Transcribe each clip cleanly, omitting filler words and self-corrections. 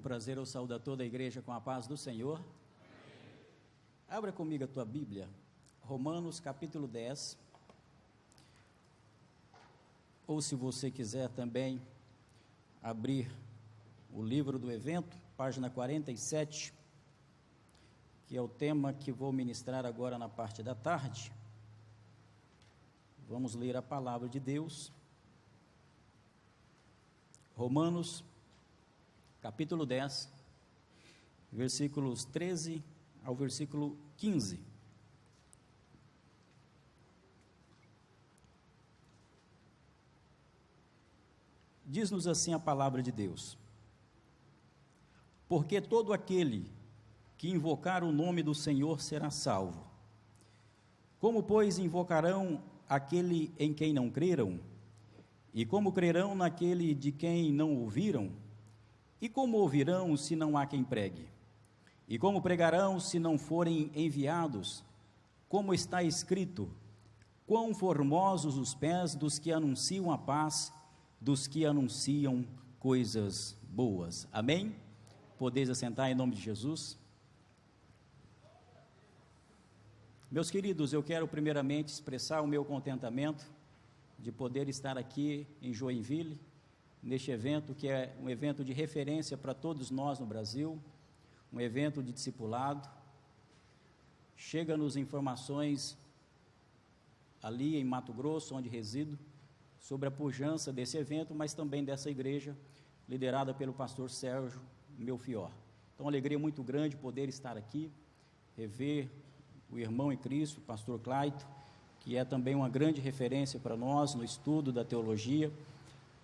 prazer, eu saúdo a toda a igreja com a paz do Senhor. Abra comigo a tua Bíblia, Romanos capítulo 10, ou se você quiser também abrir o livro do evento, página 47, que é o tema que vou ministrar agora na parte da tarde. Vamos ler a palavra de Deus. Romanos capítulo 10, versículos 13 ao versículo 15. Diz-nos assim a palavra de Deus: porque todo aquele que invocar o nome do Senhor será salvo. Como, pois, invocarão aquele em quem não creram? E como crerão naquele de quem não ouviram? E como ouvirão se não há quem pregue? E como pregarão se não forem enviados? Como está escrito: quão formosos os pés dos que anunciam a paz, dos que anunciam coisas boas. Amém? Podeis assentar em nome de Jesus. Meus queridos, eu quero primeiramente expressar o meu contentamento de poder estar aqui em Joinville, neste evento que é um evento de referência para todos nós no Brasil, um evento de discipulado. Chega-nos informações ali em Mato Grosso, onde resido, sobre a pujança desse evento, mas também dessa igreja, liderada pelo pastor Sérgio Melfior. Então, uma alegria muito grande poder estar aqui, rever o irmão em Cristo, o pastor Claito, que é também uma grande referência para nós no estudo da teologia.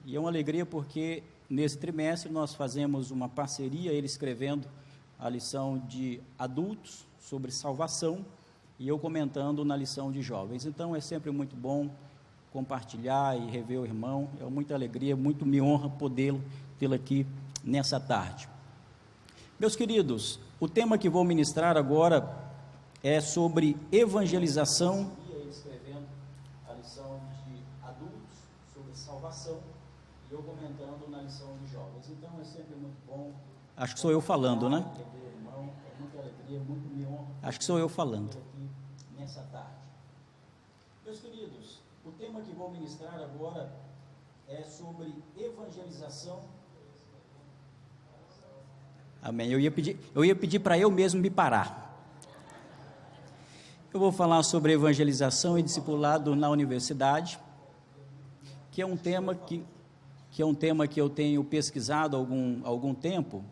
E é uma alegria porque nesse trimestre nós fazemos uma parceria, ele escrevendo a lição de adultos sobre salvação e eu comentando na lição de jovens. Então é sempre muito bom compartilhar e rever o irmão, é muita alegria, muito me honra tê-lo aqui nessa tarde. Meus queridos, o tema que vou ministrar agora é sobre evangelização. Ele escrevendo a lição de adultos sobre salvação e eu comentando na lição de jovens. Então é sempre muito bom. Acho que sou eu falando, né? Irmão, é muita alegria, muito me honra. Acho que sou eu falando. Aqui nessa tarde. Meus queridos, o tema que vou ministrar agora é sobre evangelização. Amém. Eu ia pedir para eu mesmo me parar. Eu vou falar sobre evangelização e discipulado na universidade, que é um tema que eu tenho pesquisado há algum tempo.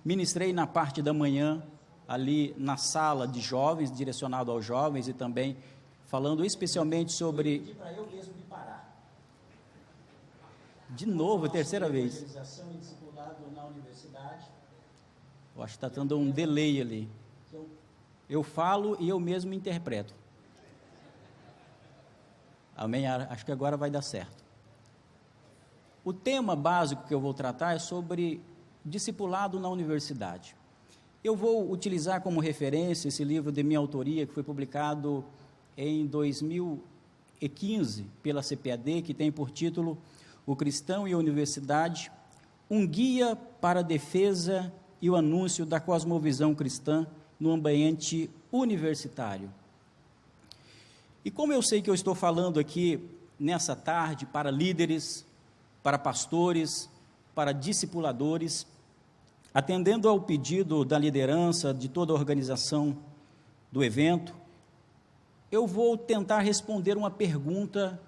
Ministrei na parte da manhã, ali na sala de jovens, direcionado aos jovens, e também falando especialmente sobre... Para eu mesmo me parar. De novo, terceira vez. Evangelização e discipulado na universidade. Eu acho que está dando um delay ali. Eu falo e eu mesmo interpreto. Amém? Acho que agora vai dar certo. O tema básico que eu vou tratar é sobre discipulado na universidade. Eu vou utilizar como referência esse livro de minha autoria, que foi publicado em 2015 pela CPAD, que tem por título O Cristão e a Universidade, um guia para a defesa e o anúncio da cosmovisão cristã no ambiente universitário. E como eu sei que eu estou falando aqui nessa tarde para líderes, para pastores, para discipuladores, atendendo ao pedido da liderança de toda a organização do evento, eu vou tentar responder uma pergunta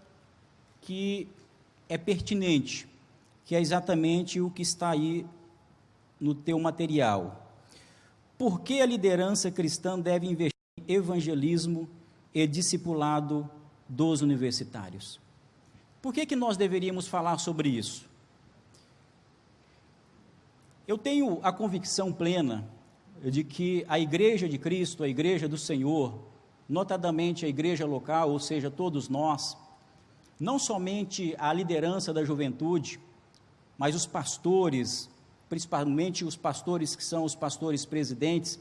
que é pertinente, que é exatamente o que está aí no teu material. Por que a liderança cristã deve investir em evangelismo e discipulado dos universitários? Por que nós deveríamos falar sobre isso? Eu tenho a convicção plena de que a Igreja de Cristo, a Igreja do Senhor, notadamente a igreja local, ou seja, todos nós, não somente a liderança da juventude, mas os pastores, principalmente os pastores que são os pastores presidentes,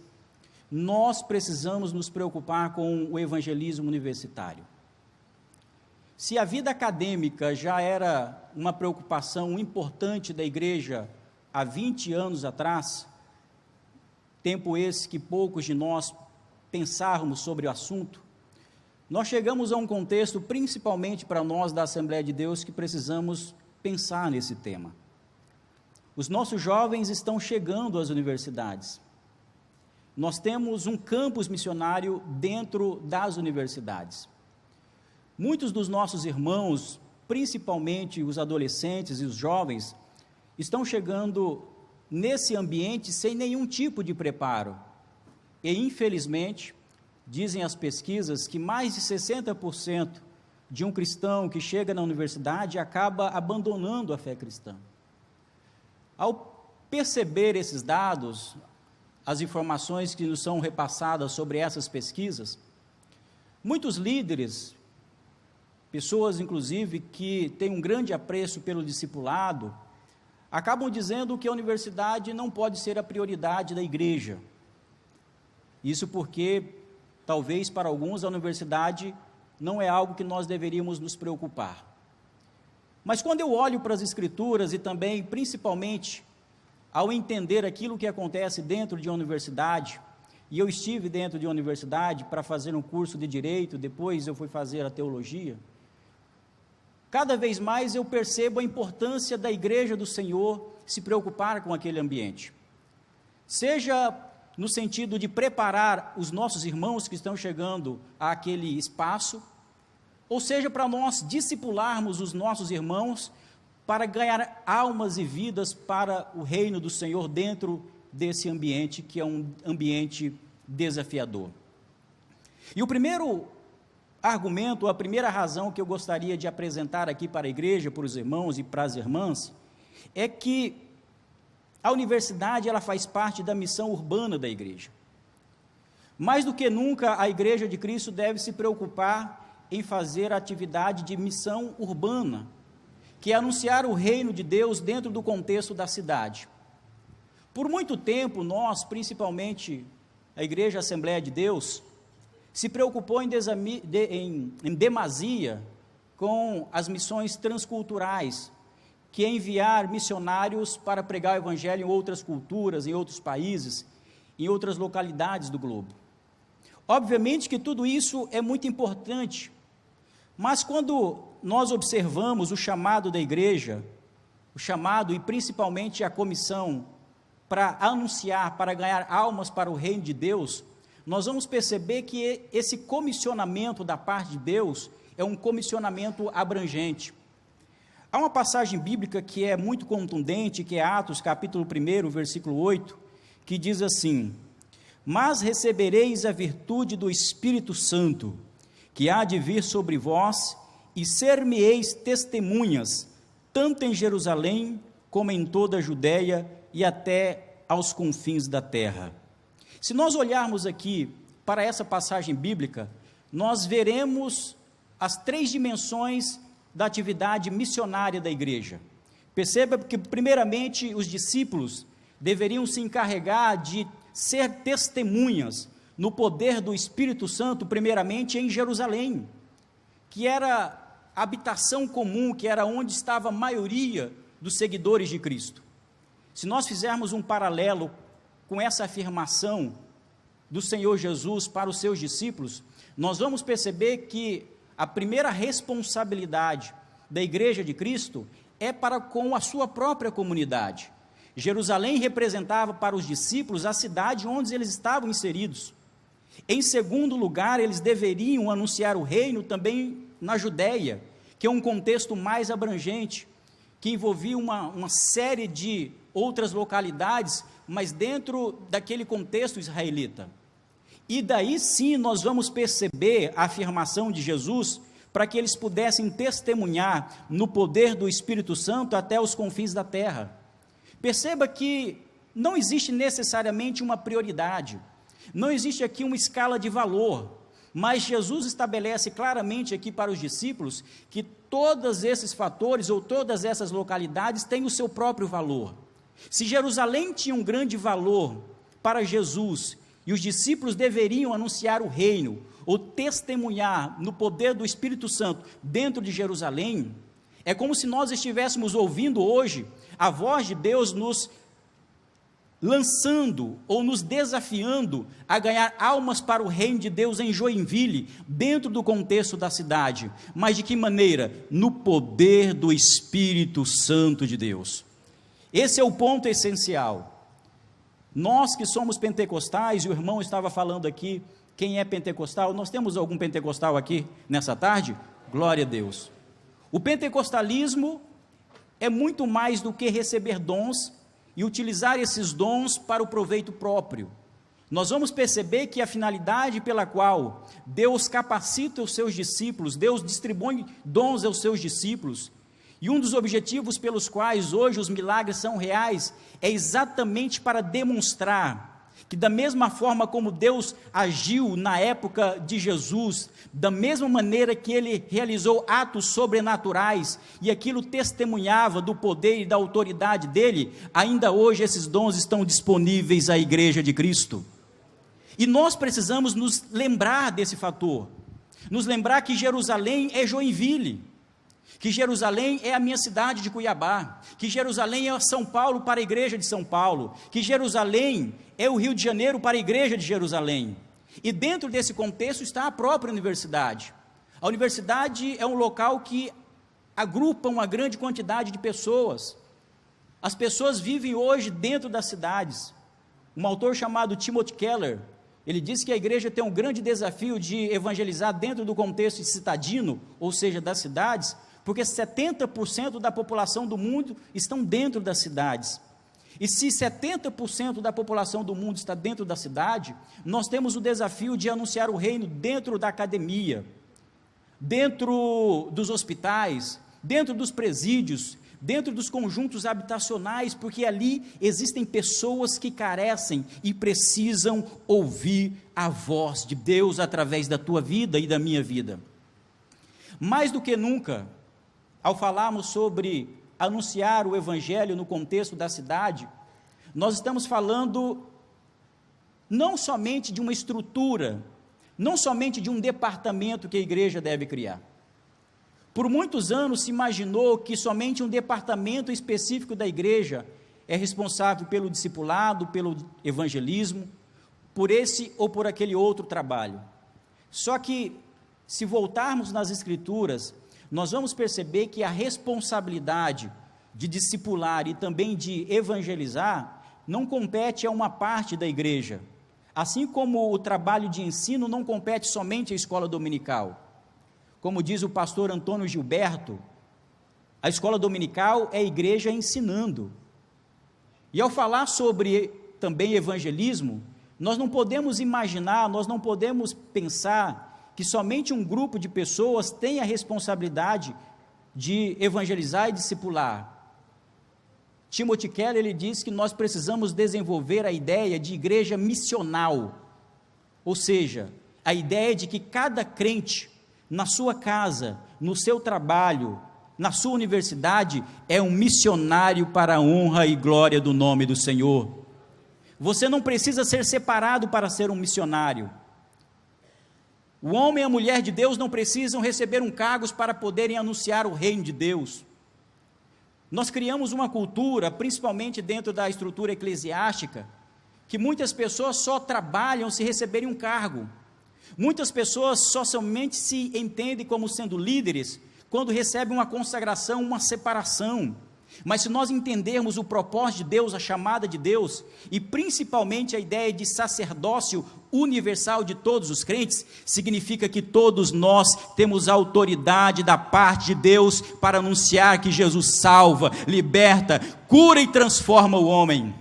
nós precisamos nos preocupar com o evangelismo universitário. Se a vida acadêmica já era uma preocupação importante da igreja há 20 anos atrás, tempo esse que poucos de nós pensávamos sobre o assunto, nós chegamos a um contexto, principalmente para nós da Assembleia de Deus, que precisamos pensar nesse tema. Os nossos jovens estão chegando às universidades. Nós temos um campus missionário dentro das universidades. Muitos dos nossos irmãos, principalmente os adolescentes e os jovens, estão chegando nesse ambiente sem nenhum tipo de preparo. E, infelizmente, dizem as pesquisas que mais de 60% de um cristão que chega na universidade acaba abandonando a fé cristã. Ao perceber esses dados, as informações que nos são repassadas sobre essas pesquisas, muitos líderes, pessoas inclusive que têm um grande apreço pelo discipulado, acabam dizendo que a universidade não pode ser a prioridade da igreja. Isso porque, talvez para alguns, a universidade não é algo que nós deveríamos nos preocupar. Mas quando eu olho para as Escrituras e também, principalmente, ao entender aquilo que acontece dentro de uma universidade, e eu estive dentro de uma universidade para fazer um curso de Direito, depois eu fui fazer a Teologia, cada vez mais eu percebo a importância da Igreja do Senhor se preocupar com aquele ambiente. Seja no sentido de preparar os nossos irmãos que estão chegando àquele espaço, ou seja, para nós discipularmos os nossos irmãos para ganhar almas e vidas para o reino do Senhor dentro desse ambiente que é um ambiente desafiador. E o primeiro argumento, a primeira razão que eu gostaria de apresentar aqui para a igreja, para os irmãos e para as irmãs, é que a universidade ela faz parte da missão urbana da igreja. Mais do que nunca, a Igreja de Cristo deve se preocupar em fazer a atividade de missão urbana, que é anunciar o reino de Deus dentro do contexto da cidade. Por muito tempo, nós, principalmente a Igreja Assembleia de Deus, se preocupou em demasia com as missões transculturais, que é enviar missionários para pregar o Evangelho em outras culturas, em outros países, em outras localidades do globo. Obviamente que tudo isso é muito importante, mas quando nós observamos o chamado da igreja, o chamado e principalmente a comissão para anunciar, para ganhar almas para o reino de Deus, nós vamos perceber que esse comissionamento da parte de Deus é um comissionamento abrangente. Há uma passagem bíblica que é muito contundente, que é Atos capítulo 1, versículo 8, que diz assim: mas recebereis a virtude do Espírito Santo, que há de vir sobre vós, e ser-me-eis testemunhas, tanto em Jerusalém, como em toda a Judéia, e até aos confins da terra. Se nós olharmos aqui para essa passagem bíblica, nós veremos as 3 dimensões da atividade missionária da igreja. Perceba que, primeiramente, os discípulos deveriam se encarregar de ser testemunhas no poder do Espírito Santo, primeiramente em Jerusalém, que era a habitação comum, que era onde estava a maioria dos seguidores de Cristo. Se nós fizermos um paralelo com essa afirmação do Senhor Jesus para os seus discípulos, nós vamos perceber que a primeira responsabilidade da Igreja de Cristo é para com a sua própria comunidade. Jerusalém representava para os discípulos a cidade onde eles estavam inseridos. Em segundo lugar, eles deveriam anunciar o reino também na Judéia, que é um contexto mais abrangente, que envolvia uma série de outras localidades, mas dentro daquele contexto israelita. E daí sim nós vamos perceber a afirmação de Jesus para que eles pudessem testemunhar no poder do Espírito Santo até os confins da terra. Perceba que não existe necessariamente uma prioridade, não existe aqui uma escala de valor, mas Jesus estabelece claramente aqui para os discípulos que todos esses fatores ou todas essas localidades têm o seu próprio valor. Se Jerusalém tinha um grande valor para Jesus e os discípulos deveriam anunciar o reino ou testemunhar no poder do Espírito Santo dentro de Jerusalém, é como se nós estivéssemos ouvindo hoje a voz de Deus nos lançando ou nos desafiando a ganhar almas para o reino de Deus em Joinville, dentro do contexto da cidade. Mas de que maneira? No poder do Espírito Santo de Deus. Esse é o ponto essencial. Nós que somos pentecostais, e o irmão estava falando aqui, quem é pentecostal? Nós temos algum pentecostal aqui nessa tarde? Glória a Deus. O pentecostalismo é muito mais do que receber dons e utilizar esses dons para o proveito próprio. Nós vamos perceber que a finalidade pela qual Deus capacita os seus discípulos, Deus distribui dons aos seus discípulos, e um dos objetivos pelos quais hoje os milagres são reais, é exatamente para demonstrar que da mesma forma como Deus agiu na época de Jesus, da mesma maneira que ele realizou atos sobrenaturais, e aquilo testemunhava do poder e da autoridade dele, ainda hoje esses dons estão disponíveis à igreja de Cristo. E nós precisamos nos lembrar desse fator, nos lembrar que Jerusalém é Joinville, que Jerusalém é a minha cidade de Cuiabá, que Jerusalém é São Paulo para a igreja de São Paulo, que Jerusalém é o Rio de Janeiro para a igreja de Jerusalém. E dentro desse contexto está a própria universidade. A universidade é um local que agrupa uma grande quantidade de pessoas. As pessoas vivem hoje dentro das cidades. Um autor chamado Timothy Keller, ele diz que a igreja tem um grande desafio de evangelizar dentro do contexto citadino, ou seja, das cidades, porque 70% da população do mundo estão dentro das cidades. E se 70% da população do mundo está dentro da cidade, nós temos o desafio de anunciar o reino dentro da academia, dentro dos hospitais, dentro dos presídios, dentro dos conjuntos habitacionais, porque ali existem pessoas que carecem e precisam ouvir a voz de Deus através da tua vida e da minha vida. Mais do que nunca, ao falarmos sobre anunciar o evangelho no contexto da cidade, nós estamos falando não somente de uma estrutura, não somente de um departamento que a igreja deve criar. Por muitos anos se imaginou que somente um departamento específico da igreja é responsável pelo discipulado, pelo evangelismo, por esse ou por aquele outro trabalho. Só que, se voltarmos nas Escrituras, nós vamos perceber que a responsabilidade de discipular e também de evangelizar não compete a uma parte da igreja, assim como o trabalho de ensino não compete somente à escola dominical. Como diz o pastor Antônio Gilberto, a escola dominical é a igreja ensinando. E ao falar sobre também evangelismo, nós não podemos imaginar, nós não podemos pensar que somente um grupo de pessoas tem a responsabilidade de evangelizar e discipular. Timothy Keller, ele diz que nós precisamos desenvolver a ideia de igreja missional, ou seja, a ideia de que cada crente, na sua casa, no seu trabalho, na sua universidade, é um missionário para a honra e glória do nome do Senhor. Você não precisa ser separado para ser um missionário. O homem e a mulher de Deus não precisam receber cargos para poderem anunciar o reino de Deus. Nós criamos uma cultura, principalmente dentro da estrutura eclesiástica, que muitas pessoas só trabalham se receberem um cargo. Muitas pessoas só somente se entendem como sendo líderes quando recebem uma consagração, uma separação. Mas se nós entendermos o propósito de Deus, a chamada de Deus, e principalmente a ideia de sacerdócio universal de todos os crentes, significa que todos nós temos autoridade da parte de Deus para anunciar que Jesus salva, liberta, cura e transforma o homem.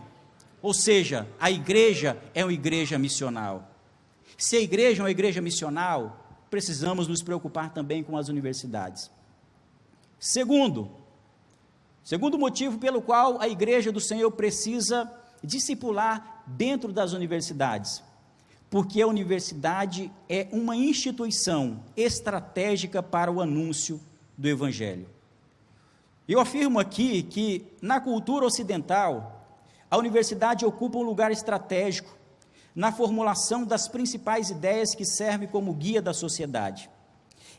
Ou seja, a igreja é uma igreja missional. Se a igreja é uma igreja missional, precisamos nos preocupar também com as universidades. Segundo motivo pelo qual a igreja do Senhor precisa discipular dentro das universidades, porque a universidade é uma instituição estratégica para o anúncio do evangelho. Eu afirmo aqui que na cultura ocidental, a universidade ocupa um lugar estratégico na formulação das principais ideias que servem como guia da sociedade.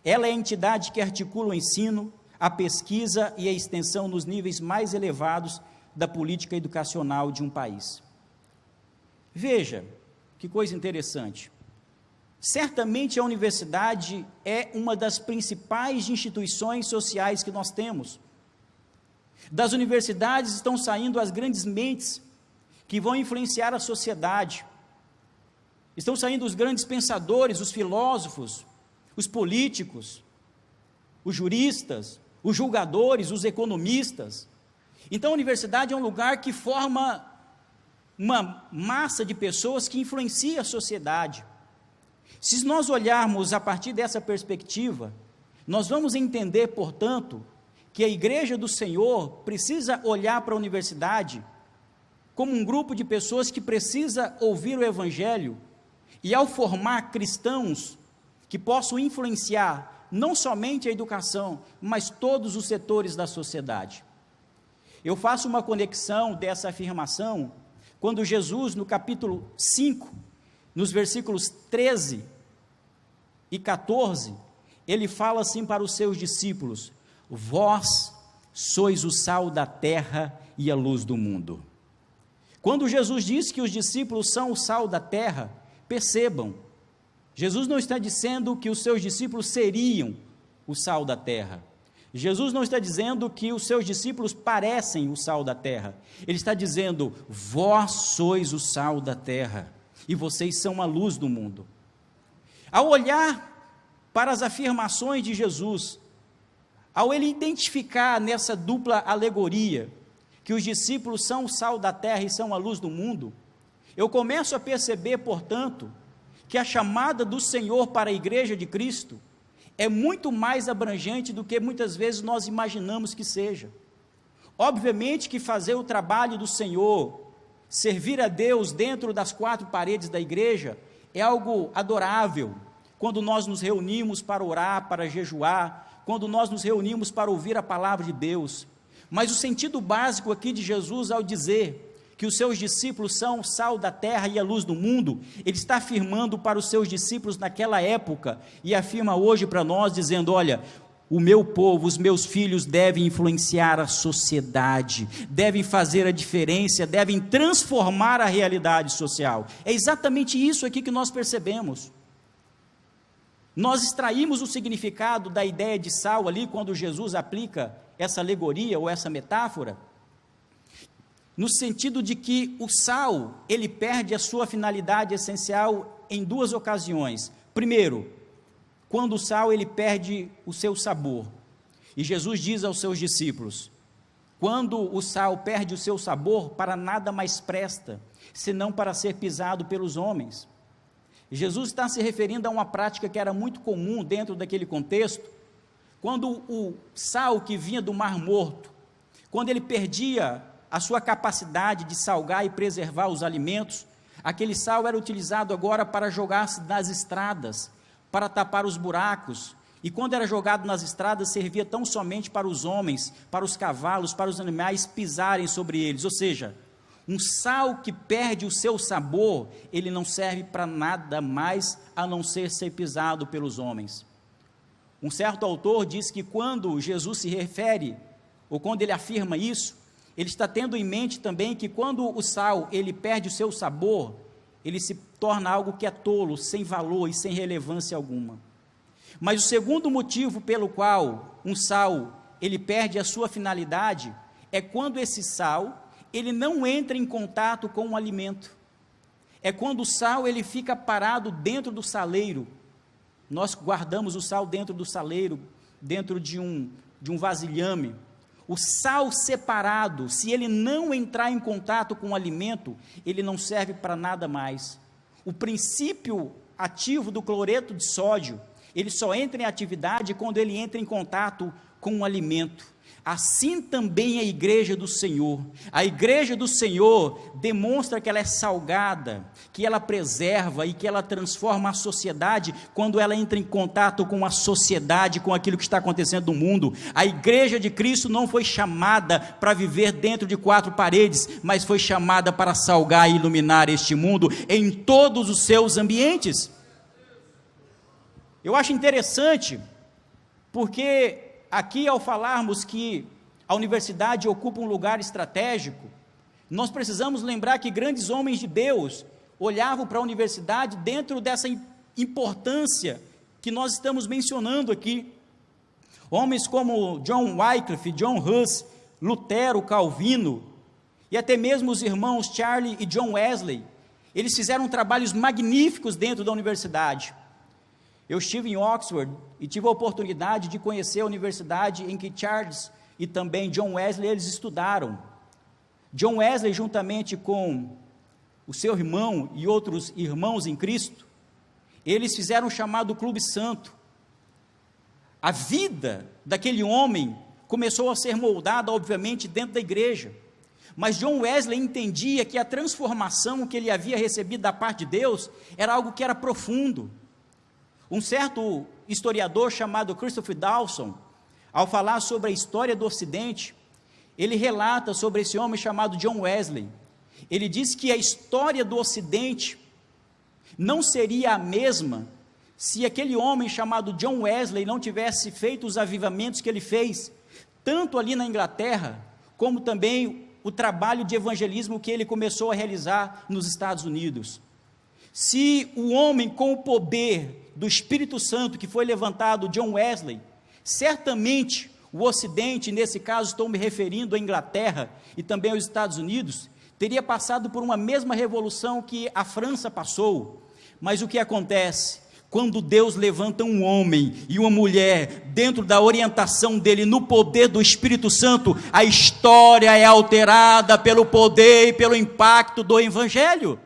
Ela é a entidade que articula o ensino, a pesquisa e a extensão nos níveis mais elevados da política educacional de um país. Veja, que coisa interessante. Certamente a universidade é uma das principais instituições sociais que nós temos. Das universidades estão saindo as grandes mentes que vão influenciar a sociedade. Estão saindo os grandes pensadores, os filósofos, os políticos, os juristas, os julgadores, os economistas. Então a universidade é um lugar que forma uma massa de pessoas que influencia a sociedade. Se nós olharmos a partir dessa perspectiva, nós vamos entender, portanto, que a Igreja do Senhor precisa olhar para a universidade como um grupo de pessoas que precisa ouvir o Evangelho, e ao formar cristãos que possam influenciar não somente a educação, mas todos os setores da sociedade. Eu faço uma conexão dessa afirmação quando Jesus, no capítulo 5, nos versículos 13 e 14, ele fala assim para os seus discípulos: vós sois o sal da terra e a luz do mundo. Quando Jesus diz que os discípulos são o sal da terra, percebam, Jesus não está dizendo que os seus discípulos seriam o sal da terra. Jesus não está dizendo que os seus discípulos parecem o sal da terra. Ele está dizendo: vós sois o sal da terra e vocês são a luz do mundo. Ao olhar para as afirmações de Jesus, ao ele identificar nessa dupla alegoria que os discípulos são o sal da terra e são a luz do mundo, eu começo a perceber, portanto, que a chamada do Senhor para a Igreja de Cristo é muito mais abrangente do que muitas vezes nós imaginamos que seja. Obviamente que fazer o trabalho do Senhor, servir a Deus dentro das quatro paredes da igreja, é algo adorável, quando nós nos reunimos para orar, para jejuar, quando nós nos reunimos para ouvir a palavra de Deus. Mas o sentido básico aqui de Jesus ao dizer que os seus discípulos são o sal da terra e a luz do mundo, ele está afirmando para os seus discípulos naquela época, e afirma hoje para nós, dizendo: olha, o meu povo, os meus filhos devem influenciar a sociedade, devem fazer a diferença, devem transformar a realidade social. É exatamente isso aqui que nós percebemos. Nós extraímos o significado da ideia de sal ali, quando Jesus aplica essa alegoria ou essa metáfora, no sentido de que o sal, ele perde a sua finalidade essencial em duas ocasiões. Primeiro, quando o sal ele perde o seu sabor. E Jesus diz aos seus discípulos: quando o sal perde o seu sabor, para nada mais presta, senão para ser pisado pelos homens. Jesus está se referindo a uma prática que era muito comum dentro daquele contexto, quando o sal que vinha do Mar Morto, quando ele perdia a sua capacidade de salgar e preservar os alimentos, aquele sal era utilizado agora para jogar-se nas estradas, para tapar os buracos, e quando era jogado nas estradas, servia tão somente para os homens, para os cavalos, para os animais pisarem sobre eles. Ou seja, um sal que perde o seu sabor, ele não serve para nada mais, a não ser pisado pelos homens. Um certo autor diz que quando Jesus se refere, ou quando ele afirma isso, ele está tendo em mente também que quando o sal ele perde o seu sabor, ele se torna algo que é tolo, sem valor e sem relevância alguma. Mas o segundo motivo pelo qual um sal ele perde a sua finalidade é quando esse sal ele não entra em contato com o alimento. É quando o sal ele fica parado dentro do saleiro. Nós guardamos o sal dentro do saleiro, dentro de um vasilhame. O sal separado, se ele não entrar em contato com o alimento, ele não serve para nada mais. O princípio ativo do cloreto de sódio, ele só entra em atividade quando ele entra em contato com o alimento. Assim também a igreja do Senhor. A igreja do Senhor demonstra que ela é salgada, que ela preserva e que ela transforma a sociedade quando ela entra em contato com a sociedade, com aquilo que está acontecendo no mundo. A igreja de Cristo não foi chamada para viver dentro de quatro paredes, mas foi chamada para salgar e iluminar este mundo em todos os seus ambientes. Eu acho interessante, porque aqui, ao falarmos que a universidade ocupa um lugar estratégico, nós precisamos lembrar que grandes homens de Deus olhavam para a universidade dentro dessa importância que nós estamos mencionando aqui. Homens como John Wycliffe, John Hus, Lutero, Calvino, e até mesmo os irmãos Charles e John Wesley, eles fizeram trabalhos magníficos dentro da universidade. Eu estive em Oxford e tive a oportunidade de conhecer a universidade em que Charles e também John Wesley, eles estudaram. John Wesley, juntamente com o seu irmão e outros irmãos em Cristo, eles fizeram o chamado Clube Santo. A vida daquele homem começou a ser moldada, obviamente, dentro da igreja. Mas John Wesley entendia que a transformação que ele havia recebido da parte de Deus era algo que era profundo. Um certo historiador chamado Christopher Dawson, ao falar sobre a história do Ocidente, ele relata sobre esse homem chamado John Wesley. Ele diz que a história do Ocidente não seria a mesma se aquele homem chamado John Wesley não tivesse feito os avivamentos que ele fez, tanto ali na Inglaterra, como também o trabalho de evangelismo que ele começou a realizar nos Estados Unidos. Se o homem com o poder do Espírito Santo que foi levantado, John Wesley, certamente o Ocidente, nesse caso estou me referindo à Inglaterra e também aos Estados Unidos, teria passado por uma mesma revolução que a França passou. Mas o que acontece? Quando Deus levanta um homem e uma mulher, dentro da orientação dele, no poder do Espírito Santo, a história é alterada pelo poder e pelo impacto do Evangelho.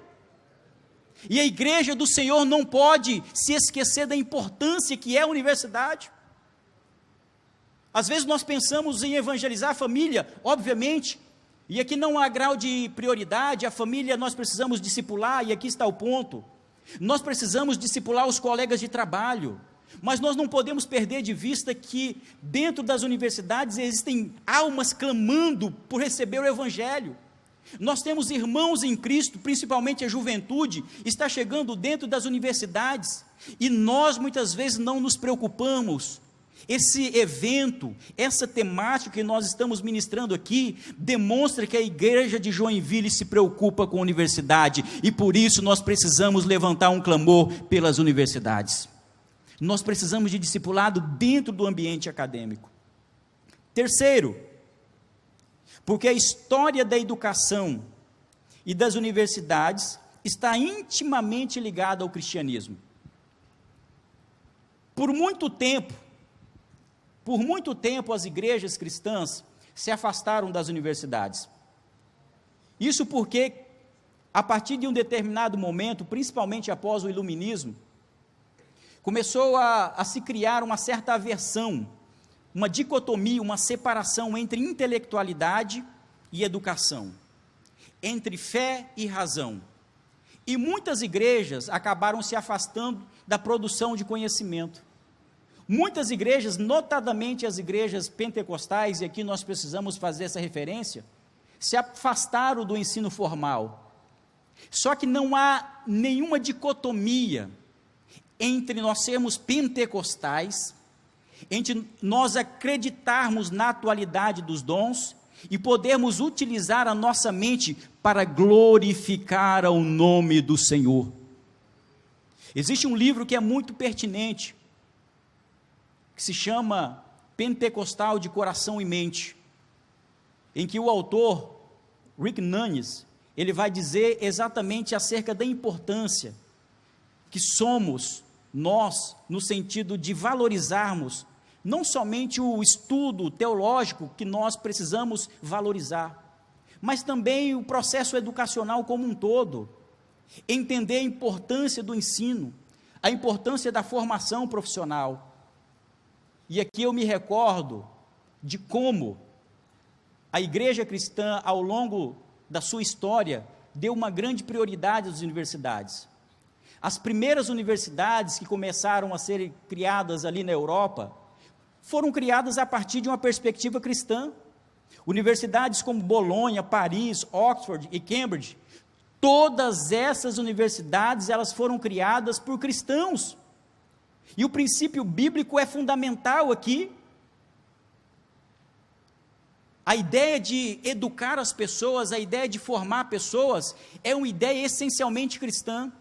E a igreja do Senhor não pode se esquecer da importância que é a universidade. Às vezes nós pensamos em evangelizar a família, obviamente, e aqui não há grau de prioridade, a família nós precisamos discipular, e aqui está o ponto. Nós precisamos discipular os colegas de trabalho, mas nós não podemos perder de vista que dentro das universidades existem almas clamando por receber o Evangelho. Nós temos irmãos em Cristo, principalmente a juventude, está chegando dentro das universidades, e nós muitas vezes não nos preocupamos. Esse evento, essa temática que nós estamos ministrando aqui, demonstra que a igreja de Joinville se preocupa com a universidade, e por isso nós precisamos levantar um clamor pelas universidades. Nós precisamos de discipulado dentro do ambiente acadêmico. Terceiro, porque a história da educação e das universidades está intimamente ligada ao cristianismo. Por muito tempo as igrejas cristãs se afastaram das universidades. Isso porque, a partir de um determinado momento, principalmente após o iluminismo, começou a se criar uma certa aversão, uma dicotomia, uma separação entre intelectualidade e educação, entre fé e razão. E muitas igrejas acabaram se afastando da produção de conhecimento. Muitas igrejas, notadamente as igrejas pentecostais, e aqui nós precisamos fazer essa referência, se afastaram do ensino formal. Só que não há nenhuma dicotomia entre nós sermos pentecostais, entre nós acreditarmos na atualidade dos dons e podermos utilizar a nossa mente para glorificar o nome do Senhor. Existe um livro que é muito pertinente, que se chama Pentecostal de Coração e Mente, em que o autor, Rick Nunes, ele vai dizer exatamente acerca da importância que somos nós, no sentido de valorizarmos, não somente o estudo teológico que nós precisamos valorizar, mas também o processo educacional como um todo, entender a importância do ensino, a importância da formação profissional. E aqui eu me recordo de como a igreja cristã, ao longo da sua história, deu uma grande prioridade às universidades. As primeiras universidades que começaram a ser criadas ali na Europa, foram criadas a partir de uma perspectiva cristã. Universidades como Bolonha, Paris, Oxford e Cambridge, todas essas universidades, elas foram criadas por cristãos. E o princípio bíblico é fundamental aqui. A ideia de educar as pessoas, a ideia de formar pessoas, é uma ideia essencialmente cristã,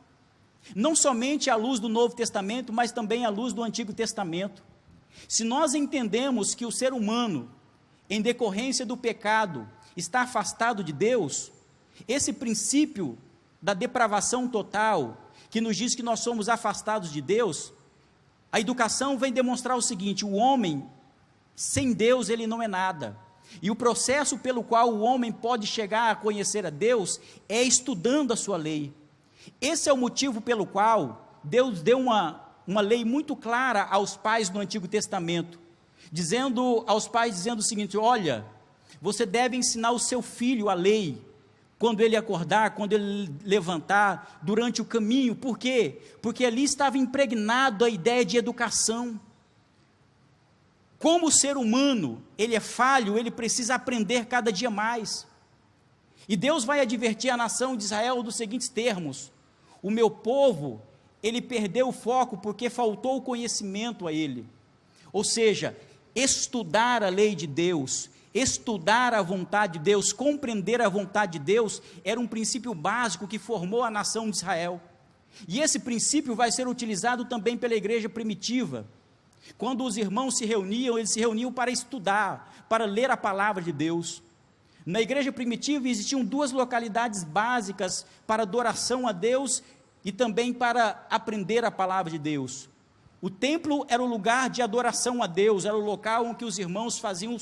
não somente à luz do Novo Testamento, mas também à luz do Antigo Testamento. Se nós entendemos que o ser humano, em decorrência do pecado, está afastado de Deus, esse princípio da depravação total, que nos diz que nós somos afastados de Deus, a educação vem demonstrar o seguinte: o homem, sem Deus, ele não é nada. E o processo pelo qual o homem pode chegar a conhecer a Deus é estudando a sua lei. Esse é o motivo pelo qual Deus deu uma lei muito clara aos pais do Antigo Testamento, dizendo aos pais, dizendo o seguinte: olha, você deve ensinar o seu filho a lei, quando ele acordar, quando ele levantar, durante o caminho. Por quê? Porque ali estava impregnado a ideia de educação. Como o ser humano, ele é falho, ele precisa aprender cada dia mais. E Deus vai advertir a nação de Israel dos seguintes termos: o meu povo, ele perdeu o foco porque faltou o conhecimento a ele. Ou seja, estudar a lei de Deus, estudar a vontade de Deus, compreender a vontade de Deus, era um princípio básico que formou a nação de Israel. E esse princípio vai ser utilizado também pela igreja primitiva. Quando os irmãos se reuniam, eles se reuniam para estudar, para ler a palavra de Deus. Na igreja primitiva existiam duas localidades básicas para adoração a Deus e também para aprender a palavra de Deus. O templo era o lugar de adoração a Deus, era o local em que os irmãos faziam,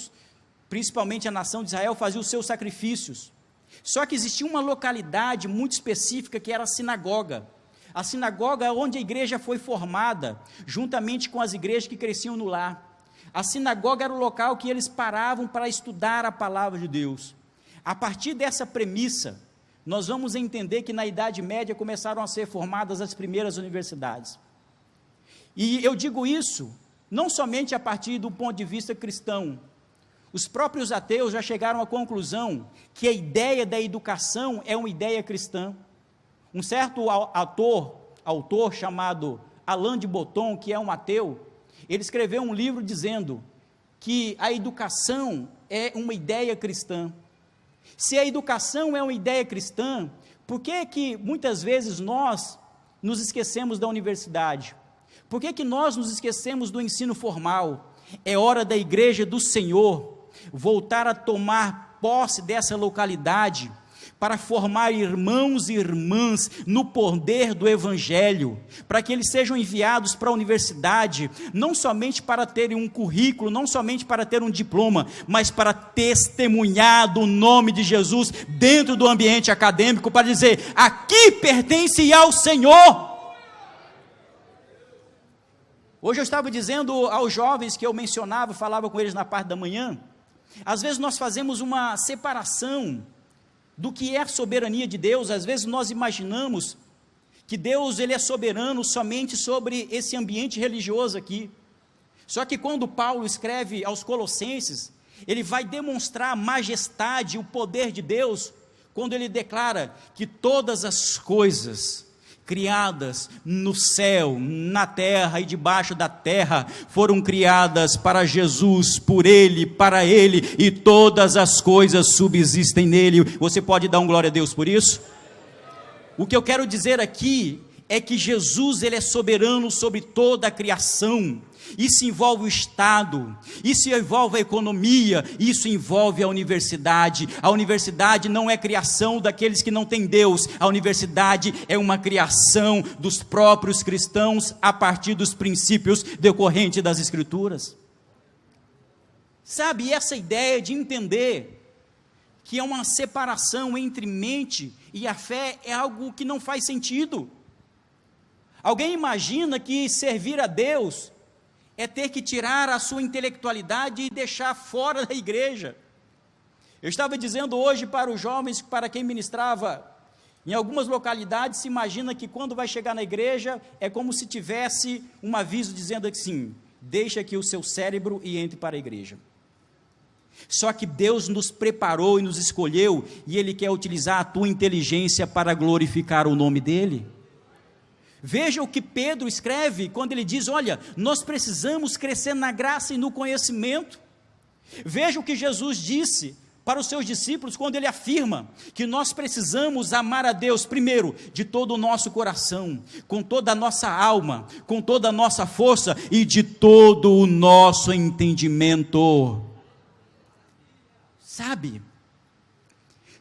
principalmente a nação de Israel, fazia os seus sacrifícios. Só que existia uma localidade muito específica que era a sinagoga. A sinagoga é onde a igreja foi formada, juntamente com as igrejas que cresciam no lar. A sinagoga era o local que eles paravam para estudar a palavra de Deus. A partir dessa premissa, nós vamos entender que na Idade Média começaram a ser formadas as primeiras universidades. E eu digo isso não somente a partir do ponto de vista cristão. Os próprios ateus já chegaram à conclusão que a ideia da educação é uma ideia cristã. Um certo autor chamado Alain de Botton, que é um ateu, ele escreveu um livro dizendo que a educação é uma ideia cristã. Se a educação é uma ideia cristã, por que muitas vezes nós nos esquecemos da universidade? Por que nós nos esquecemos do ensino formal? É hora da igreja do Senhor voltar a tomar posse dessa localidade, para formar irmãos e irmãs no poder do Evangelho, para que eles sejam enviados para a universidade, não somente para terem um currículo, não somente para ter um diploma, mas para testemunhar do nome de Jesus dentro do ambiente acadêmico, para dizer: aqui pertence ao Senhor. Hoje eu estava dizendo aos jovens que eu mencionava, falava com eles na parte da manhã, às vezes nós fazemos uma separação do que é a soberania de Deus. Às vezes nós imaginamos que Deus ele é soberano somente sobre esse ambiente religioso aqui. Só que quando Paulo escreve aos Colossenses, ele vai demonstrar a majestade, o poder de Deus, quando ele declara que todas as coisas criadas no céu, na terra e debaixo da terra, foram criadas para Jesus, por Ele, para Ele, e todas as coisas subsistem nele. Você pode dar um glória a Deus por isso? O que eu quero dizer aqui é que Jesus, ele é soberano sobre toda a criação. Isso envolve o Estado, isso envolve a economia, isso envolve a universidade. A universidade não é criação daqueles que não têm Deus, a universidade é uma criação dos próprios cristãos, a partir dos princípios decorrentes das Escrituras. Sabe, essa ideia de entender que é uma separação entre mente e a fé é algo que não faz sentido. Alguém imagina que servir a Deus é ter que tirar a sua intelectualidade e deixar fora da igreja. Eu estava dizendo hoje para os jovens, para quem ministrava, em algumas localidades se imagina que quando vai chegar na igreja, é como se tivesse um aviso dizendo assim: deixa aqui o seu cérebro e entre para a igreja. Só que Deus nos preparou e nos escolheu, e Ele quer utilizar a tua inteligência para glorificar o nome dEle. Veja o que Pedro escreve quando ele diz: olha, nós precisamos crescer na graça e no conhecimento. Veja o que Jesus disse para os seus discípulos, quando ele afirma que nós precisamos amar a Deus, primeiro, de todo o nosso coração, com toda a nossa alma, com toda a nossa força e de todo o nosso entendimento. Sabe,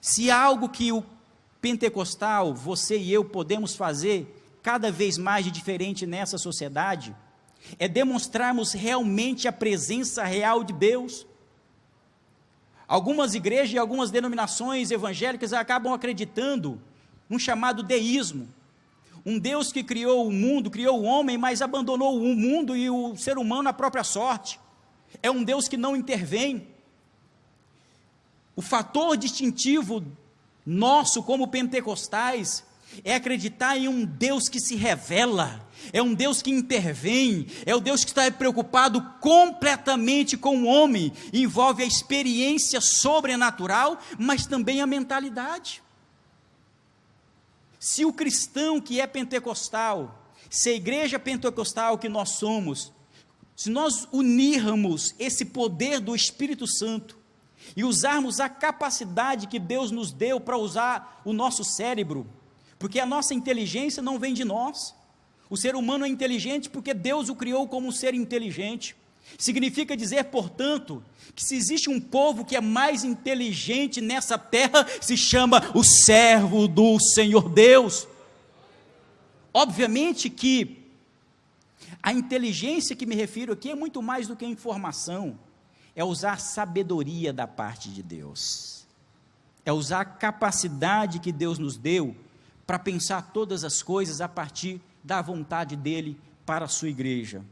se há algo que o pentecostal, você e eu podemos fazer cada vez mais de diferente nessa sociedade, é demonstrarmos realmente a presença real de Deus. Algumas igrejas e algumas denominações evangélicas acabam acreditando num chamado deísmo, um Deus que criou o mundo, criou o homem, mas abandonou o mundo e o ser humano à própria sorte. É um Deus que não intervém. O fator distintivo nosso como pentecostais é acreditar em um Deus que se revela, é um Deus que intervém, é o Deus que está preocupado completamente com o homem, envolve a experiência sobrenatural, mas também a mentalidade. Se o cristão que é pentecostal, se a igreja pentecostal que nós somos, se nós unirmos esse poder do Espírito Santo, e usarmos a capacidade que Deus nos deu para usar o nosso cérebro, porque a nossa inteligência não vem de nós, o ser humano é inteligente porque Deus o criou como um ser inteligente, significa dizer, portanto, que se existe um povo que é mais inteligente nessa terra, se chama o servo do Senhor Deus. Obviamente que a inteligência que me refiro aqui é muito mais do que a informação, é usar sabedoria da parte de Deus, é usar a capacidade que Deus nos deu para pensar todas as coisas a partir da vontade dEle para a sua igreja.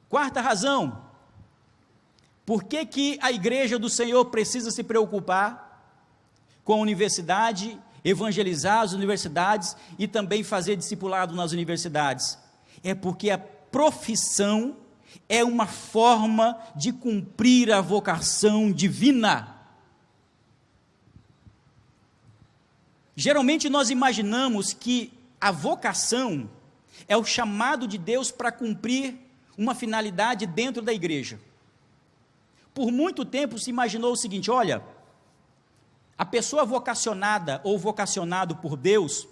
Quarta razão, por que a igreja do Senhor precisa se preocupar com a universidade, evangelizar as universidades e também fazer discipulado nas universidades? É porque a profissão é uma forma de cumprir a vocação divina. Geralmente nós imaginamos que a vocação é o chamado de Deus para cumprir uma finalidade dentro da igreja. Por muito tempo se imaginou o seguinte: olha, a pessoa vocacionada ou vocacionado por Deus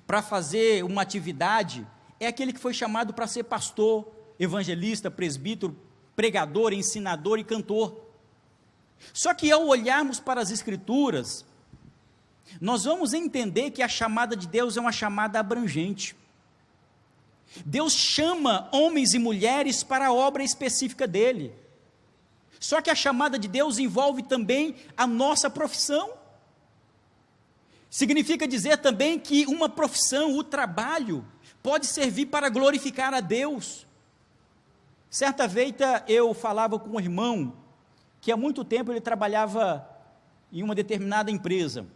para fazer uma atividade é aquele que foi chamado para ser pastor, evangelista, presbítero, pregador, ensinador e cantor. Só que ao olharmos para as Escrituras, nós vamos entender que a chamada de Deus é uma chamada abrangente. Deus chama homens e mulheres para a obra específica dele. Só que a chamada de Deus envolve também a nossa profissão. Significa dizer também que uma profissão, o trabalho, pode servir para glorificar a Deus. Certa feita eu falava com um irmão que há muito tempo ele trabalhava em uma determinada empresa.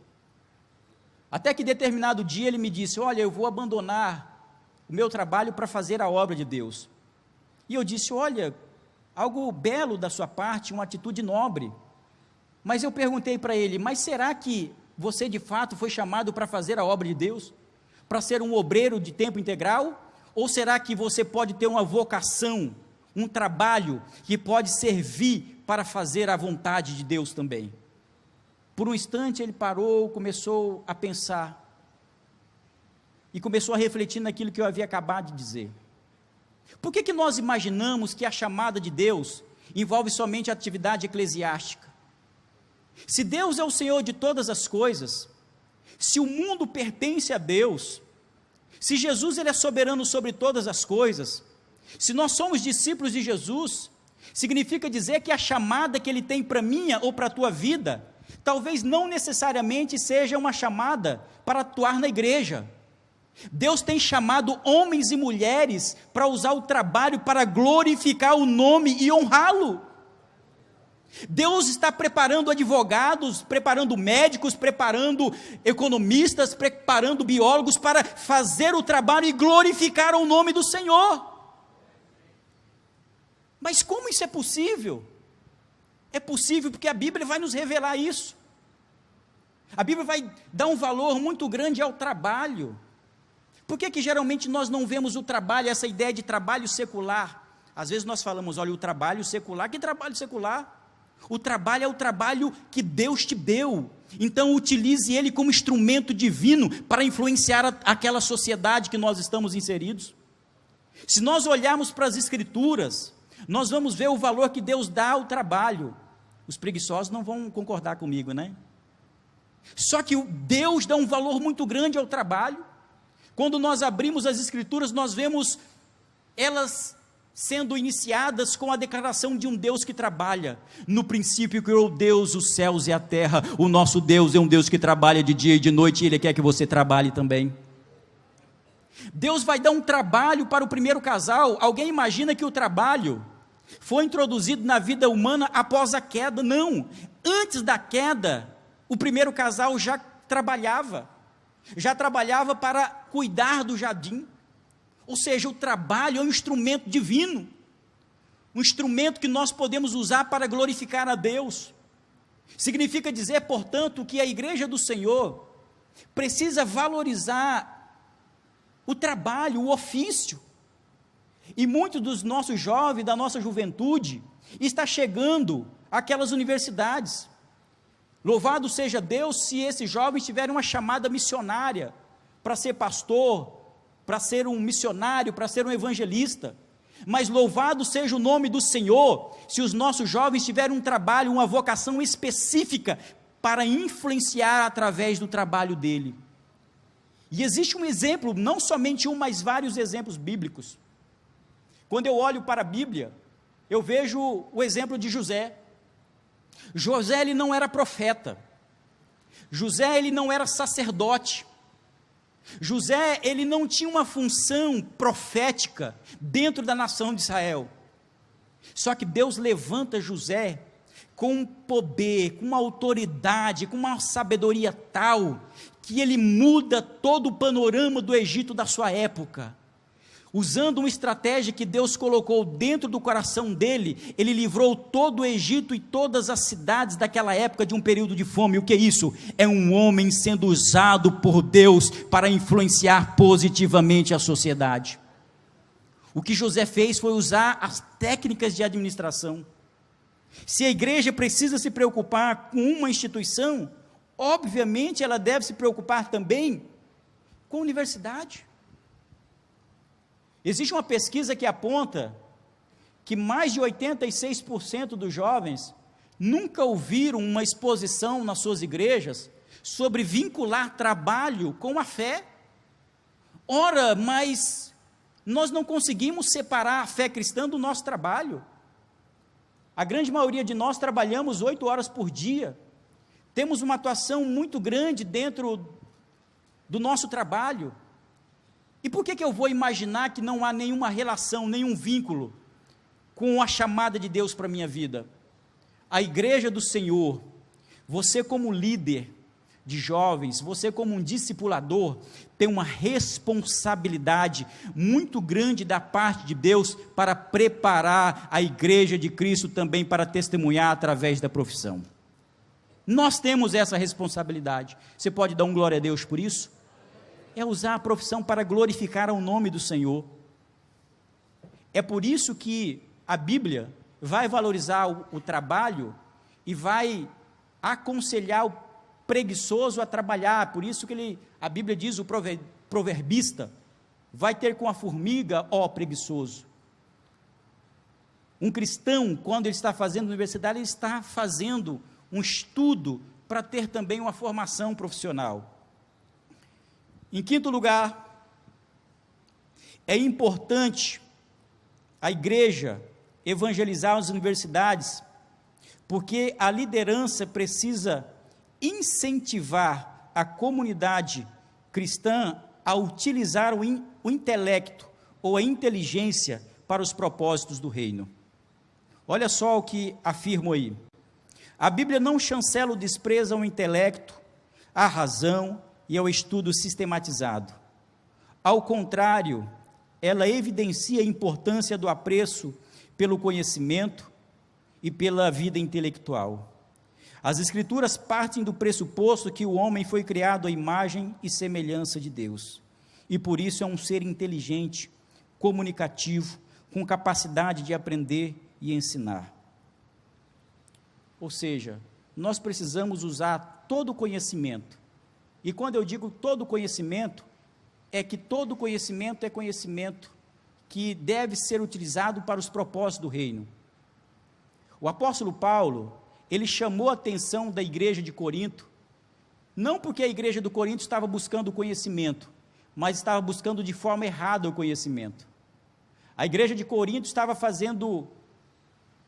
Até que determinado dia ele me disse: olha, eu vou abandonar o meu trabalho para fazer a obra de Deus. E eu disse: olha, algo belo da sua parte, uma atitude nobre. Mas eu perguntei para ele: mas será que você de fato foi chamado para fazer a obra de Deus? Para ser um obreiro de tempo integral? Ou será que você pode ter uma vocação, um trabalho que pode servir para fazer a vontade de Deus também? Por um instante ele parou, começou a pensar, e começou a refletir naquilo que eu havia acabado de dizer. Por que nós imaginamos que a chamada de Deus envolve somente a atividade eclesiástica? Se Deus é o Senhor de todas as coisas, se o mundo pertence a Deus, se Jesus ele é soberano sobre todas as coisas, se nós somos discípulos de Jesus, significa dizer que a chamada que Ele tem para a minha ou para a tua vida, talvez não necessariamente seja uma chamada para atuar na igreja. Deus tem chamado homens e mulheres para usar o trabalho para glorificar o nome e honrá-lo. Deus está preparando advogados, preparando médicos, preparando economistas, preparando biólogos para fazer o trabalho e glorificar o nome do Senhor. Mas como isso é possível? É possível porque a Bíblia vai nos revelar isso. A Bíblia vai dar um valor muito grande ao trabalho. Por que geralmente nós não vemos o trabalho, essa ideia de trabalho secular, Às vezes nós falamos, olha, o trabalho secular, que trabalho secular? O trabalho é o trabalho que Deus te deu, então utilize ele como instrumento divino para influenciar aquela sociedade que nós estamos inseridos. Se nós olharmos para as Escrituras, nós vamos ver o valor que Deus dá ao trabalho. Os preguiçosos não vão concordar comigo, né? Só que Deus dá um valor muito grande ao trabalho. Quando nós abrimos as Escrituras, nós vemos elas sendo iniciadas com a declaração de um Deus que trabalha. No princípio criou Deus os céus e a terra. O nosso Deus é um Deus que trabalha de dia e de noite, e Ele quer que você trabalhe também. Deus vai dar um trabalho para o primeiro casal. Alguém imagina que o trabalho foi introduzido na vida humana após a queda? Não. Antes da queda, o primeiro casal já trabalhava para cuidar do jardim. Ou seja, o trabalho é um instrumento divino, um instrumento que nós podemos usar para glorificar a Deus. Significa dizer, portanto, que a igreja do Senhor precisa valorizar o trabalho, o ofício. E muitos dos nossos jovens, da nossa juventude, está chegando àquelas universidades. Louvado seja Deus se esses jovens tiverem uma chamada missionária para ser pastor, para ser um missionário, para ser um evangelista. Mas louvado seja o nome do Senhor se os nossos jovens tiverem um trabalho, uma vocação específica para influenciar através do trabalho dele. E existe um exemplo, não somente um, mas vários exemplos bíblicos. Quando eu olho para a Bíblia, eu vejo o exemplo de José. José, ele não era profeta. José, ele não era sacerdote. José, ele não tinha uma função profética dentro da nação de Israel. Só que Deus levanta José com um poder, com uma autoridade, com uma sabedoria tal, que ele muda todo o panorama do Egito da sua época. Usando uma estratégia que Deus colocou dentro do coração dele, ele livrou todo o Egito e todas as cidades daquela época de um período de fome. O que é isso? É um homem sendo usado por Deus para influenciar positivamente a sociedade. O que José fez foi usar as técnicas de administração. Se a igreja precisa se preocupar com uma instituição, obviamente ela deve se preocupar também com a universidade. Existe uma pesquisa que aponta que mais de 86% dos jovens nunca ouviram uma exposição nas suas igrejas sobre vincular trabalho com a fé. Ora, mas nós não conseguimos separar a fé cristã do nosso trabalho. A grande maioria de nós trabalhamos 8 horas por dia, temos uma atuação muito grande dentro do nosso trabalho. E por que eu vou imaginar que não há nenhuma relação, nenhum vínculo com a chamada de Deus para a minha vida? A igreja do Senhor, você como líder de jovens, você como um discipulador, tem uma responsabilidade muito grande da parte de Deus para preparar a igreja de Cristo também para testemunhar através da profissão. Nós temos essa responsabilidade. Você pode dar um glória a Deus por isso? É usar a profissão para glorificar o nome do Senhor. É por isso que a Bíblia vai valorizar o trabalho e vai aconselhar o preguiçoso a trabalhar. Por isso que a Bíblia diz, o proverbista, vai ter com a formiga, ó preguiçoso. Um cristão, quando ele está fazendo universidade, ele está fazendo um estudo para ter também uma formação profissional. Em quinto lugar, é importante a igreja evangelizar as universidades, porque a liderança precisa incentivar a comunidade cristã a utilizar o intelecto ou a inteligência para os propósitos do reino. Olha só o que afirmo aí. A Bíblia não chancela o desprezo ao intelecto, à razão e ao estudo sistematizado. Ao contrário, ela evidencia a importância do apreço pelo conhecimento e pela vida intelectual. As Escrituras partem do pressuposto que o homem foi criado à imagem e semelhança de Deus, e por isso é um ser inteligente, comunicativo, com capacidade de aprender e ensinar. Ou seja, nós precisamos usar todo o conhecimento. E quando eu digo todo conhecimento, é que todo conhecimento é conhecimento que deve ser utilizado para os propósitos do reino. O apóstolo Paulo, ele chamou a atenção da igreja de Corinto, não porque a igreja do Corinto estava buscando conhecimento, mas estava buscando de forma errada o conhecimento. A igreja de Corinto estava fazendo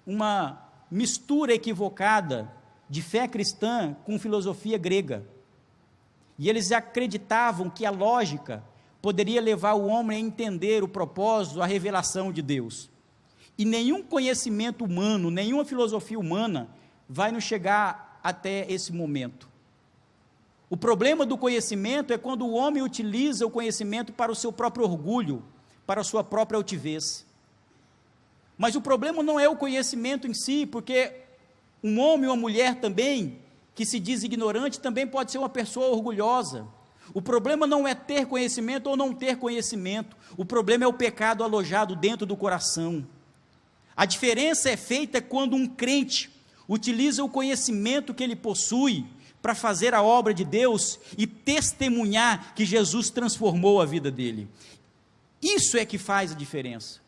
uma mistura equivocada de fé cristã com filosofia grega. E eles acreditavam que a lógica poderia levar o homem a entender o propósito, a revelação de Deus. E nenhum conhecimento humano, nenhuma filosofia humana vai nos chegar até esse momento. O problema do conhecimento é quando o homem utiliza o conhecimento para o seu próprio orgulho, para a sua própria altivez. Mas o problema não é o conhecimento em si, porque um homem ou uma mulher também, que se diz ignorante, também pode ser uma pessoa orgulhosa. O problema não é ter conhecimento ou não ter conhecimento, o problema é o pecado alojado dentro do coração. A diferença é feita quando um crente utiliza o conhecimento que ele possui para fazer a obra de Deus e testemunhar que Jesus transformou a vida dele. Isso é que faz a diferença.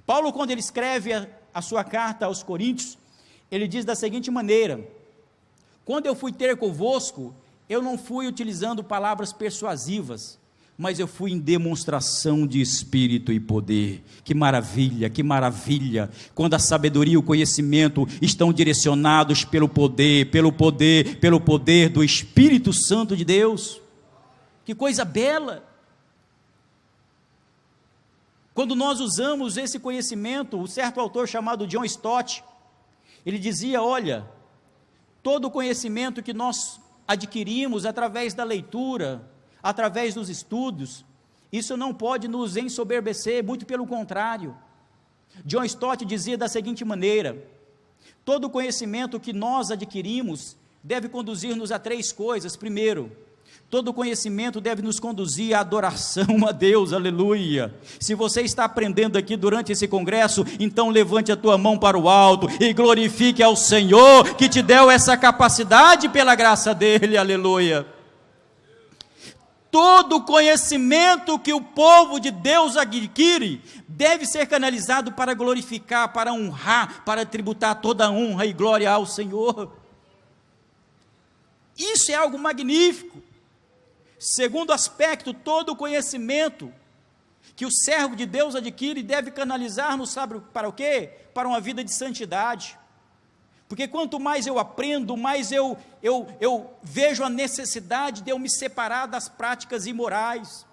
Paulo, quando ele escreve a sua carta aos Coríntios, ele diz da seguinte maneira: quando eu fui ter convosco, eu não fui utilizando palavras persuasivas, mas eu fui em demonstração de espírito e poder. Que maravilha, quando a sabedoria e o conhecimento estão direcionados pelo poder do Espírito Santo de Deus. Que coisa bela! Quando nós usamos esse conhecimento, um certo autor chamado John Stott, ele dizia: olha, todo o conhecimento que nós adquirimos através da leitura, através dos estudos, isso não pode nos ensoberbecer, muito pelo contrário. John Stott dizia da seguinte maneira: todo o conhecimento que nós adquirimos deve conduzir-nos a três coisas. Primeiro, todo conhecimento deve nos conduzir à adoração a Deus, aleluia. Se você está aprendendo aqui durante esse congresso, então levante a tua mão para o alto e glorifique ao Senhor, que te deu essa capacidade pela graça dele, aleluia. Todo conhecimento que o povo de Deus adquire, deve ser canalizado para glorificar, para honrar, para tributar toda a honra e glória ao Senhor. Isso é algo magnífico. Segundo aspecto, todo o conhecimento que o servo de Deus adquire deve canalizar-nos, sabe para o quê? Para uma vida de santidade. Porque quanto mais eu aprendo, mais eu vejo a necessidade de eu me separar das práticas imorais.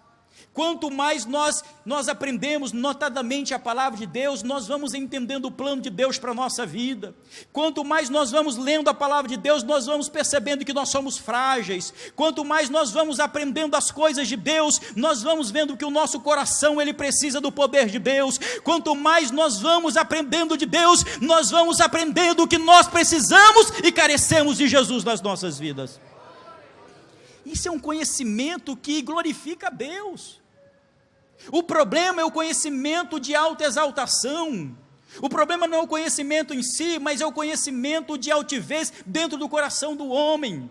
Quanto mais nós aprendemos notadamente a palavra de Deus, nós vamos entendendo o plano de Deus para a nossa vida. Quanto mais nós vamos lendo a palavra de Deus, nós vamos percebendo que nós somos frágeis. Quanto mais nós vamos aprendendo as coisas de Deus, nós vamos vendo que o nosso coração, ele precisa do poder de Deus. Quanto mais nós vamos aprendendo de Deus, nós vamos aprendendo que nós precisamos e carecemos de Jesus nas nossas vidas. Isso é um conhecimento que glorifica a Deus. O problema é o conhecimento de autoexaltação. O problema não é o conhecimento em si, mas é o conhecimento de altivez dentro do coração do homem.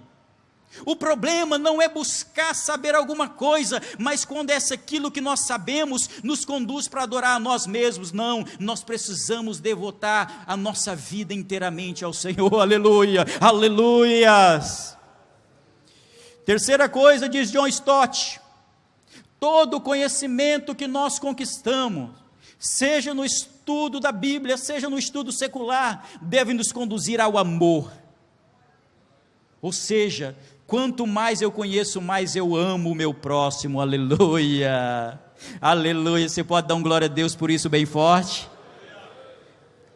O problema não é buscar saber alguma coisa, mas quando aquilo que nós sabemos nos conduz para adorar a nós mesmos. Não, nós precisamos devotar a nossa vida inteiramente ao Senhor, aleluia, aleluias. Terceira coisa, diz John Stott: todo o conhecimento que nós conquistamos, seja no estudo da Bíblia, seja no estudo secular, deve nos conduzir ao amor. Ou seja, quanto mais eu conheço, mais eu amo o meu próximo, aleluia, aleluia. Você pode dar um glória a Deus por isso bem forte?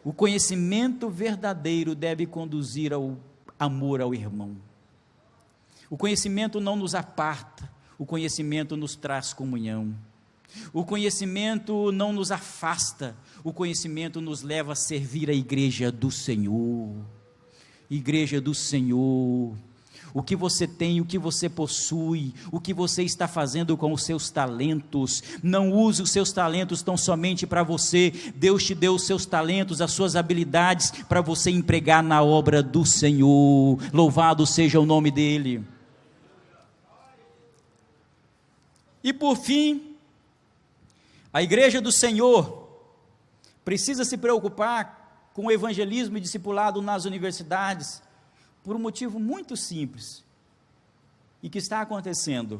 O conhecimento verdadeiro deve conduzir ao amor ao irmão. O conhecimento não nos aparta, o conhecimento nos traz comunhão. O conhecimento não nos afasta, o conhecimento nos leva a servir a igreja do Senhor. Igreja do Senhor. o que você tem, o que você possui, o que você está fazendo com os seus talentos. Não use os seus talentos tão somente para você. Deus te deu os seus talentos, as suas habilidades, para você empregar na obra do Senhor. Louvado seja o nome dEle. E por fim, a igreja do Senhor precisa se preocupar com o evangelismo e discipulado nas universidades, por um motivo muito simples, e que está acontecendo,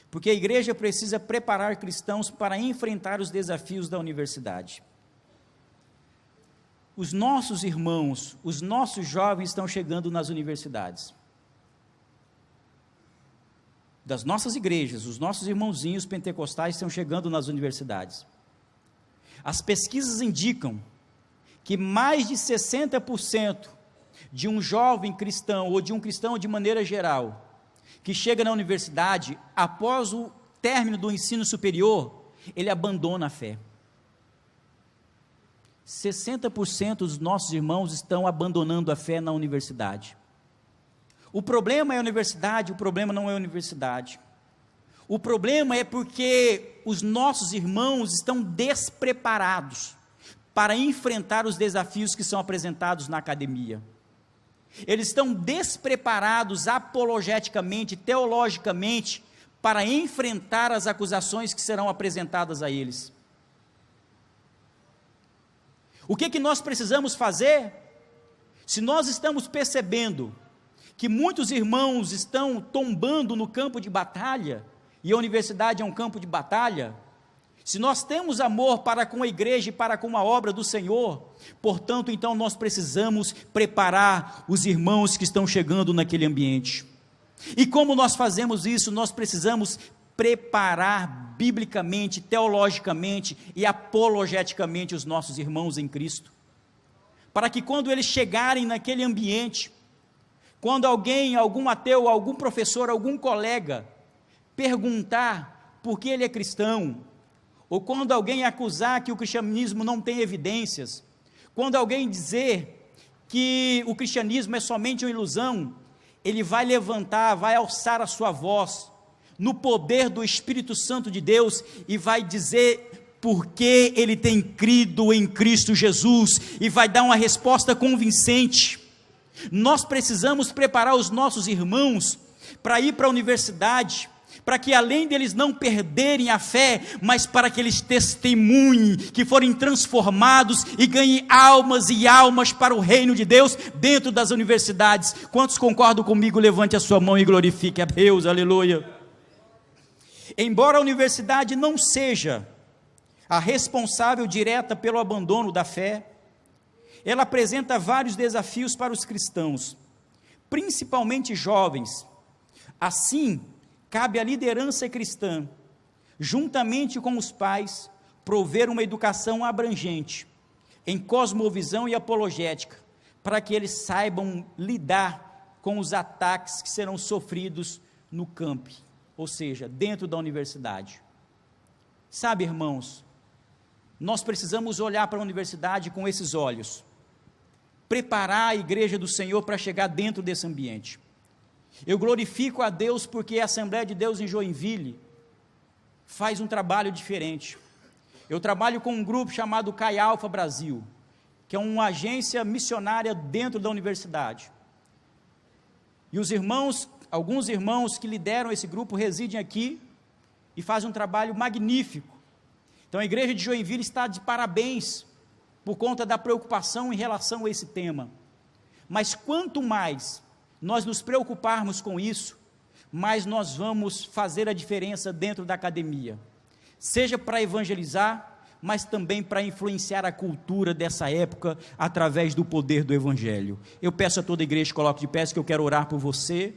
porque a igreja precisa preparar cristãos para enfrentar os desafios da universidade. Os nossos irmãos, os nossos jovens estão chegando nas universidades, das nossas igrejas, os nossos irmãozinhos pentecostais estão chegando nas universidades. As pesquisas indicam que mais de 60% de um jovem cristão, ou de um cristão de maneira geral, que chega na universidade, após o término do ensino superior, ele abandona a fé. 60% dos nossos irmãos estão abandonando a fé na universidade. O problema é a universidade, o problema não é a universidade. O problema é porque os nossos irmãos estão despreparados para enfrentar os desafios que são apresentados na academia. Eles estão despreparados apologeticamente, teologicamente, para enfrentar as acusações que serão apresentadas a eles. O que nós precisamos fazer? Se nós estamos percebendo que muitos irmãos estão tombando no campo de batalha, e a universidade é um campo de batalha, se nós temos amor para com a igreja e para com a obra do Senhor, portanto, então nós precisamos preparar os irmãos que estão chegando naquele ambiente. E como nós fazemos isso? Nós precisamos preparar biblicamente, teologicamente e apologeticamente os nossos irmãos em Cristo, para que quando eles chegarem naquele ambiente, quando alguém, algum ateu, algum professor, algum colega perguntar por que ele é cristão, ou quando alguém acusar que o cristianismo não tem evidências, quando alguém dizer que o cristianismo é somente uma ilusão, ele vai levantar, vai alçar a sua voz, no poder do Espírito Santo de Deus, e vai dizer porque ele tem crido em Cristo Jesus, e vai dar uma resposta convincente. Nós precisamos preparar os nossos irmãos para ir para a universidade, para que além deles não perderem a fé, mas para que eles testemunhem, que forem transformados e ganhem almas e almas para o reino de Deus dentro das universidades. Quantos concordam comigo? Levante a sua mão e glorifique a Deus, aleluia. Embora a universidade não seja a responsável direta pelo abandono da fé, ela apresenta vários desafios para os cristãos, principalmente jovens. Assim, cabe à liderança cristã, juntamente com os pais, prover uma educação abrangente, em cosmovisão e apologética, para que eles saibam lidar com os ataques que serão sofridos no campi, ou seja, dentro da universidade. Sabe, irmãos, nós precisamos olhar para a universidade com esses olhos, preparar a igreja do Senhor para chegar dentro desse ambiente. Eu glorifico a Deus porque a Assembleia de Deus em Joinville faz um trabalho diferente. Eu trabalho com um grupo chamado Chi Alpha Brasil, que é uma agência missionária dentro da universidade. E os irmãos, alguns irmãos que lideram esse grupo residem aqui e fazem um trabalho magnífico. Então a igreja de Joinville está de parabéns por conta da preocupação em relação a esse tema. Mas quanto mais nós nos preocuparmos com isso, mais nós vamos fazer a diferença dentro da academia, seja para evangelizar, mas também para influenciar a cultura dessa época, através do poder do evangelho. Eu peço a toda a igreja, coloque de pé, que eu quero orar por você,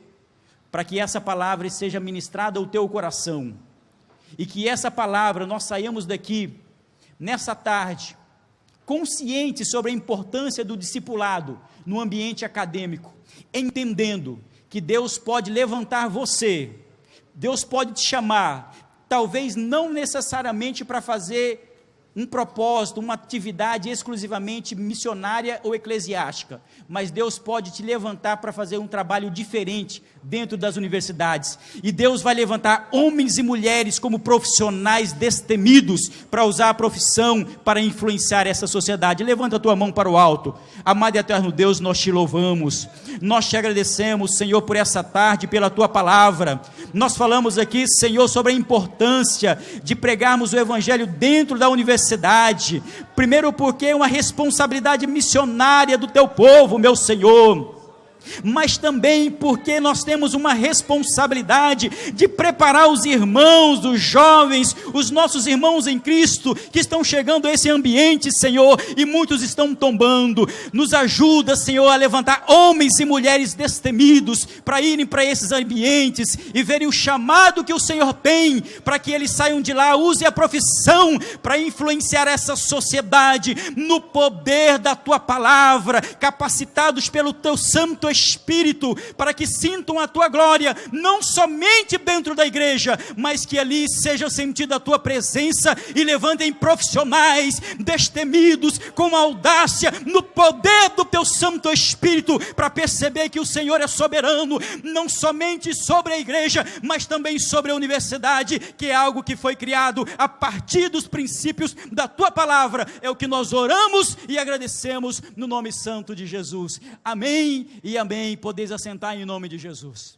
para que essa palavra seja ministrada ao teu coração, e que essa palavra, nós saímos daqui, nessa tarde, conscientes sobre a importância do discipulado no ambiente acadêmico, entendendo que Deus pode levantar você, Deus pode te chamar, talvez não necessariamente para fazer um propósito, uma atividade exclusivamente missionária ou eclesiástica, mas Deus pode te levantar para fazer um trabalho diferente dentro das universidades, e Deus vai levantar homens e mulheres como profissionais destemidos, para usar a profissão para influenciar essa sociedade. Levanta a tua mão para o alto. Amado e eterno Deus, nós te louvamos, nós te agradecemos, Senhor, por essa tarde, pela tua palavra. Nós falamos aqui, Senhor, sobre a importância de pregarmos o evangelho dentro da universidade, primeiro porque é uma responsabilidade missionária do teu povo, meu Senhor, mas também porque nós temos uma responsabilidade de preparar os irmãos, os jovens, os nossos irmãos em Cristo, que estão chegando a esse ambiente, Senhor, e muitos estão tombando. Nos ajuda, Senhor, a levantar homens e mulheres destemidos, para irem para esses ambientes, e verem o chamado que o Senhor tem, para que eles saiam de lá, usem a profissão, para influenciar essa sociedade, no poder da tua palavra, capacitados pelo teu Santo Espírito, para que sintam a tua glória, não somente dentro da igreja, mas que ali seja sentida a tua presença, e levantem profissionais destemidos, com audácia, no poder do teu Santo Espírito, para perceber que o Senhor é soberano, não somente sobre a igreja, mas também sobre a universidade, que é algo que foi criado a partir dos princípios da tua palavra. É o que nós oramos e agradecemos no nome santo de Jesus. Amém e amém. Podeis assentar em nome de Jesus.